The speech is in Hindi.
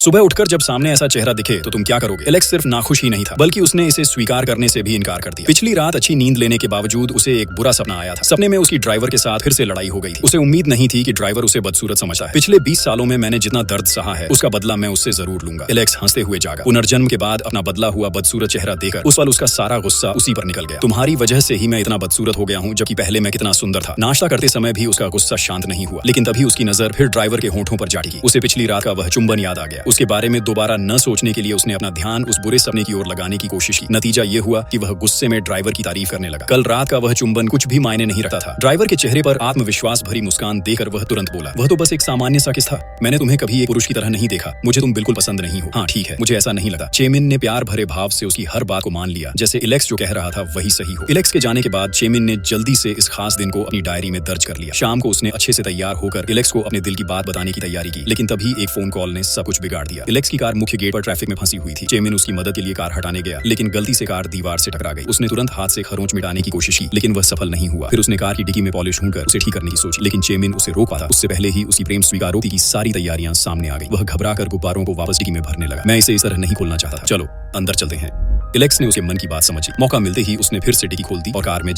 सुबह उठकर जब सामने ऐसा चेहरा दिखे तो तुम क्या करोगे? एलेक्स सिर्फ नाखुश ही नहीं था बल्कि उसने इसे स्वीकार करने से भी इनकार कर दिया। पिछली रात अच्छी नींद लेने के बावजूद उसे एक बुरा सपना आया था। सपने में उसकी ड्राइवर के साथ फिर से लड़ाई हो गई थी। उसे उम्मीद नहीं थी कि ड्राइवर उसे बदसूरत समझता है। पिछले 20 सालों में मैंने जितना दर्द सहा है उसका बदला मैं उससे जरूर लूंगा। एलेक्स हंसते हुए जागा। पुनर्जन्म के बाद अपना बदला हुआ बदसूरत चेहरा देखकर उस पल उसका सारा गुस्सा उसी पर निकल गया। तुम्हारी वजह से ही मैं इतना बदसूरत हो गया हूँ, जबकि पहले मैं कितना सुंदर था। नाश्ता करते समय भी उसका गुस्सा शांत नहीं हुआ, लेकिन तभी उसकी नजर फिर ड्राइवर के होंठों पर जा टिकी। उसे पिछली रात का वह चुंबन याद आ गया। उसके बारे में दोबारा न सोचने के लिए उसने अपना ध्यान उस बुरे सपने की ओर लगाने की कोशिश की। नतीजा ये हुआ कि वह गुस्से में ड्राइवर की तारीफ करने लगा। कल रात का वह चुंबन कुछ भी मायने नहीं रखता था। ड्राइवर के चेहरे पर आत्मविश्वास भरी मुस्कान देखकर वह तुरंत बोला, वह तो बस एक सामान्य सा किस था। मैंने तुम्हें कभी एक पुरुष की तरह नहीं देखा। मुझे तुम बिल्कुल पसंद नहीं हो। हाँ ठीक है, मुझे ऐसा नहीं लगा। चेमिन ने प्यार भरे भाव से उसकी हर बात को मान लिया, जैसे इलेक्स जो कह रहा था वही सही हो। इलेक्स के जाने के बाद चेमिन ने जल्दी से इस खास दिन को अपनी डायरी में दर्ज कर लिया। शाम को उसने अच्छे से तैयार होकर इलेक्स को अपने दिल की बात बताने की तैयारी की, लेकिन तभी एक फोन कॉल ने सब कुछ बिगाड़ दिया। इलेक्स की कार मुख्य गेट पर ट्रैफिक में फंसी हुई थी। चेमिन उसकी मदद के लिए कार हटाने गया, लेकिन गलती से कार दीवार से टकरा गई। उसने तुरंत हाथ से खरोंच मिटाने की कोशिश की, लेकिन वह सफल नहीं हुआ। फिर उसने कार की डिक्की में पॉलिश ढूंढकर उसे ठीक करने की सोची, लेकिन चेमिन उसे रोक पाता उससे पहले ही उसकी प्रेम स्वीकारोक्ति की सारी तैयारियां सामने आ गई। वह घबराकर गुब्बारों को वापस डिक्की में भरने लगा। मैं इसे इस तरह नहीं खोलना चाहता था। चलो अंदर चलते हैं। इलेक्स ने उसके मन की बात समझी। मौका मिलते ही उसने फिर से डिक्की खोल दी और कार में